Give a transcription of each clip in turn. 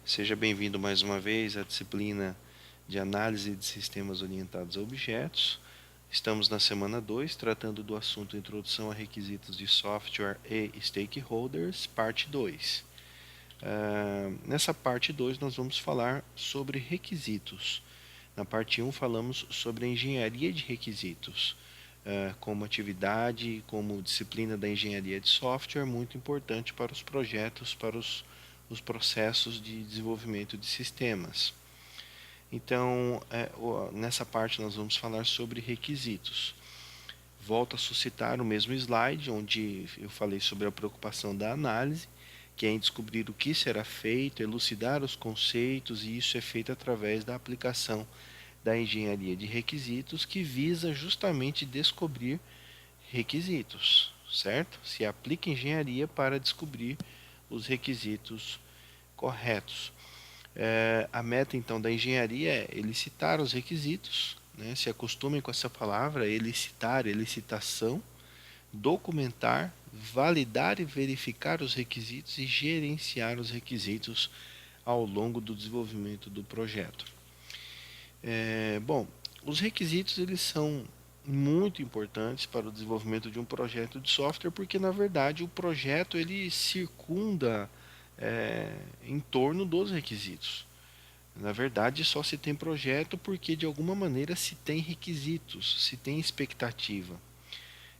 Seja bem-vindo mais uma vez à disciplina de análise de sistemas orientados a objetos. Estamos na semana 2, tratando do assunto Introdução a requisitos de software e stakeholders, parte 2. Nessa parte 2 nós vamos falar sobre requisitos. Na parte 1 falamos sobre a engenharia de requisitos, como atividade, como disciplina da engenharia de software, muito importante para os projetos, para os processos de desenvolvimento de sistemas. Então, nessa parte nós vamos falar sobre requisitos. Volto a suscitar o mesmo slide, onde eu falei sobre a preocupação da análise, que é em descobrir o que será feito, elucidar os conceitos, e isso é feito através da aplicação da engenharia de requisitos, que visa justamente descobrir requisitos, certo? Se aplica engenharia para descobrir os requisitos corretos. A meta então da engenharia é elicitar os requisitos, né? Se acostumem com essa palavra, elicitar, elicitação, documentar, validar e verificar os requisitos e gerenciar os requisitos ao longo do desenvolvimento do projeto. Bom, os requisitos eles são muito importantes para o desenvolvimento de um projeto de software, porque na verdade o projeto ele circunda em torno dos requisitos. Na verdade, só se tem projeto porque de alguma maneira se tem requisitos, se tem expectativa.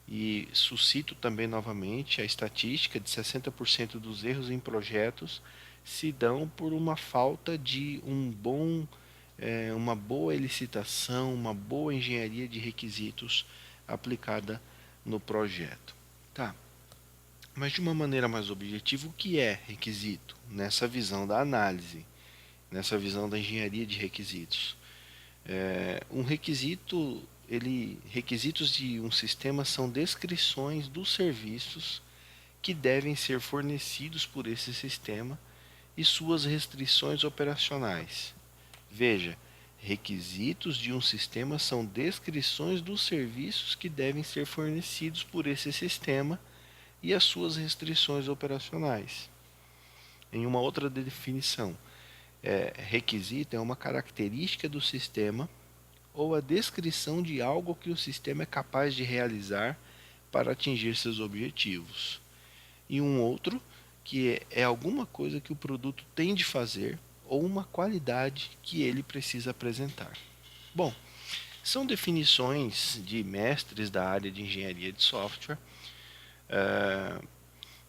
E suscito também novamente a estatística de 60% dos erros em projetos se dão por uma falta de uma boa elicitação, uma boa engenharia de requisitos aplicada no projeto. Tá. Mas de uma maneira mais objetiva, o que é requisito nessa visão da análise, nessa visão da engenharia de requisitos? Um requisito, requisitos de um sistema são descrições dos serviços que devem ser fornecidos por esse sistema e suas restrições operacionais. Veja, requisitos de um sistema são descrições dos serviços que devem ser fornecidos por esse sistema e as suas restrições operacionais. Em uma outra definição, requisito é uma característica do sistema ou a descrição de algo que o sistema é capaz de realizar para atingir seus objetivos. E um outro, que é alguma coisa que o produto tem de fazer ou uma qualidade que ele precisa apresentar. Bom, são definições de mestres da área de engenharia de software,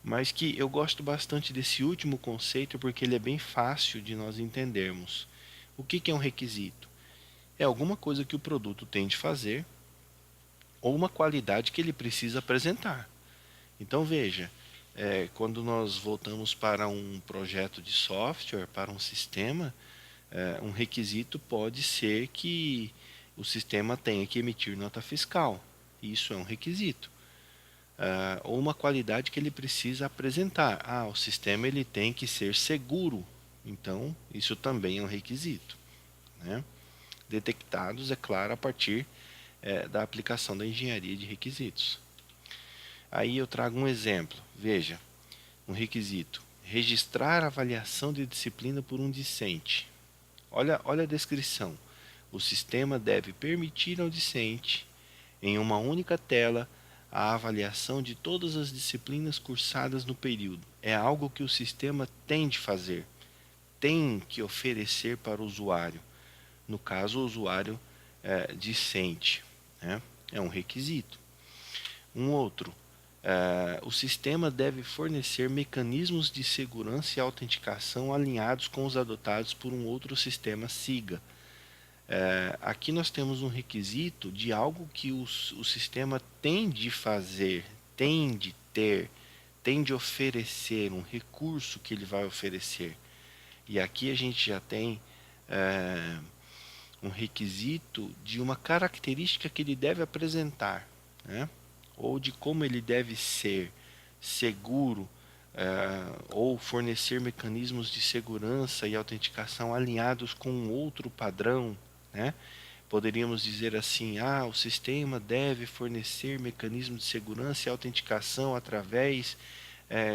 mas que eu gosto bastante desse último conceito porque ele é bem fácil de nós entendermos. O que é um requisito? É alguma coisa que o produto tem de fazer ou uma qualidade que ele precisa apresentar. Então veja, quando nós voltamos para um projeto de software, para um sistema, um requisito pode ser que o sistema tenha que emitir nota fiscal. Isso é um requisito. Ou uma qualidade que ele precisa apresentar. O sistema ele tem que ser seguro. Então, isso também é um requisito, né? Detectados, é claro, a partir da aplicação da engenharia de requisitos. Aí eu trago um exemplo. Veja, um requisito: registrar a avaliação de disciplina por um discente. Olha a descrição. O sistema deve permitir ao discente, em uma única tela, a avaliação de todas as disciplinas cursadas no período. É algo que o sistema tem de fazer, tem que oferecer para o usuário. No caso, o usuário discente, né? É um requisito. Um outro, o sistema deve fornecer mecanismos de segurança e autenticação alinhados com os adotados por um outro sistema SIGA. Aqui nós temos um requisito de algo que o sistema tem de fazer, tem de ter, tem de oferecer, um recurso que ele vai oferecer. E aqui a gente já tem um requisito de uma característica que ele deve apresentar, né? Ou de como ele deve ser seguro, ou fornecer mecanismos de segurança e autenticação alinhados com um outro padrão, né? Poderíamos dizer assim: o sistema deve fornecer mecanismos de segurança e autenticação através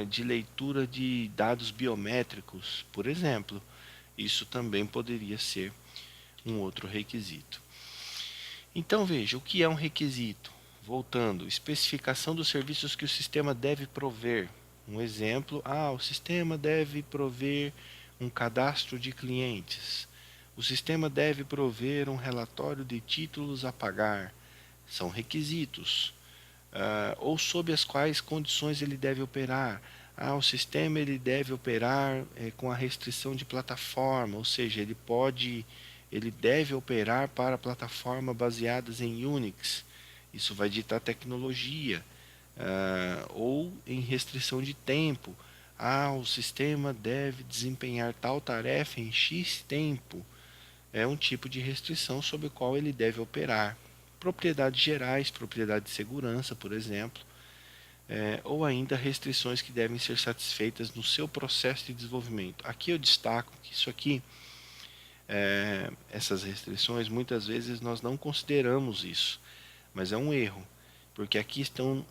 de leitura de dados biométricos, por exemplo. Isso também poderia ser um outro requisito. Então veja, o que é um requisito? Voltando, especificação dos serviços que o sistema deve prover. Um exemplo, o sistema deve prover um cadastro de clientes. O sistema deve prover um relatório de títulos a pagar. São requisitos. Ou sob as quais condições ele deve operar. O sistema ele deve operar com a restrição de plataforma, ou seja, ele deve operar para plataformas baseadas em Unix. Isso vai ditar tecnologia. Ou em restrição de tempo. O sistema deve desempenhar tal tarefa em X tempo. É um tipo de restrição sobre o qual ele deve operar. Propriedades gerais, propriedade de segurança, por exemplo, ou ainda restrições que devem ser satisfeitas no seu processo de desenvolvimento. Aqui eu destaco que isso aqui, essas restrições, muitas vezes nós não consideramos isso, mas é um erro, porque aqui estão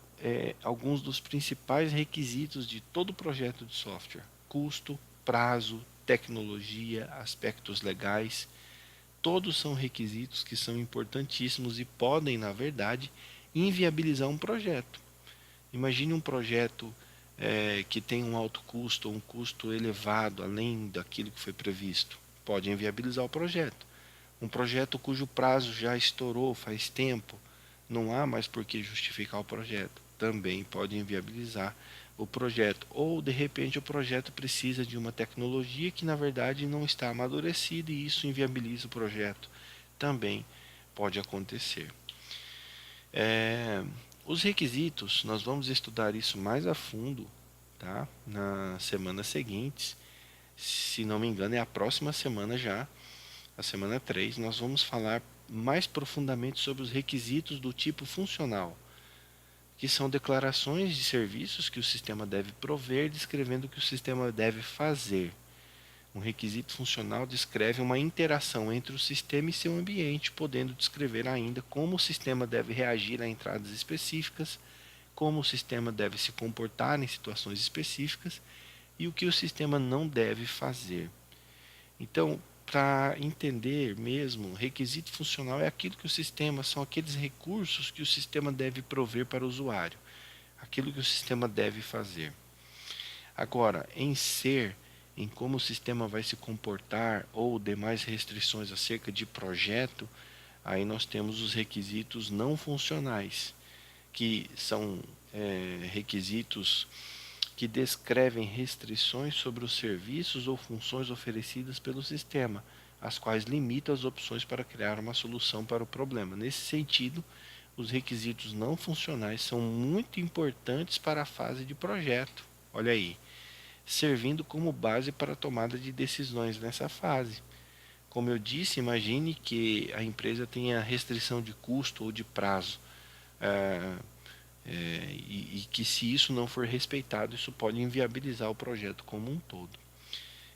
alguns dos principais requisitos de todo projeto de software: custo, prazo, tecnologia, aspectos legais. Todos são requisitos que são importantíssimos e podem, na verdade, inviabilizar um projeto. Imagine um projeto que tem um alto custo ou um custo elevado além daquilo que foi previsto. Pode inviabilizar o projeto. Um projeto cujo prazo já estourou faz tempo, não há mais por que justificar o projeto. Também pode inviabilizar o projeto. Ou, de repente, o projeto precisa de uma tecnologia que, na verdade, não está amadurecida e isso inviabiliza o projeto. Também pode acontecer. Os requisitos, nós vamos estudar isso mais a fundo, tá? Nas semanas seguintes. Se não me engano, é a próxima semana já, a semana 3, nós vamos falar mais profundamente sobre os requisitos do tipo funcional, que são declarações de serviços que o sistema deve prover, descrevendo o que o sistema deve fazer. Um requisito funcional descreve uma interação entre o sistema e seu ambiente, podendo descrever ainda como o sistema deve reagir a entradas específicas, como o sistema deve se comportar em situações específicas e o que o sistema não deve fazer. Então, para entender mesmo, requisito funcional é aquilo que o sistema, são aqueles recursos que o sistema deve prover para o usuário, aquilo que o sistema deve fazer. Agora, em como o sistema vai se comportar ou demais restrições acerca de projeto, aí nós temos os requisitos não funcionais, que são requisitos que descrevem restrições sobre os serviços ou funções oferecidas pelo sistema, as quais limitam as opções para criar uma solução para o problema. Nesse sentido, os requisitos não funcionais são muito importantes para a fase de projeto. Olha aí, servindo como base para a tomada de decisões nessa fase. Como eu disse, imagine que a empresa tenha restrição de custo ou de prazo. E que se isso não for respeitado, isso pode inviabilizar o projeto como um todo.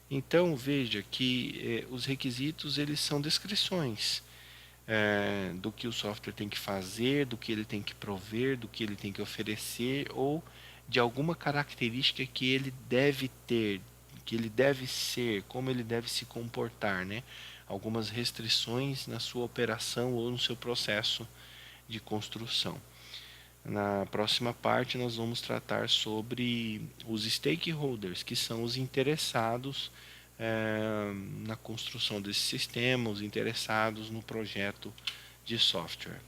Então veja que os requisitos eles são descrições do que o software tem que fazer, do que ele tem que prover, do que ele tem que oferecer ou de alguma característica que ele deve ter, que ele deve ser, como ele deve se comportar, né? Algumas restrições na sua operação ou no seu processo de construção. Na próxima parte, nós vamos tratar sobre os stakeholders, que são os interessados na construção desse sistema, os interessados no projeto de software.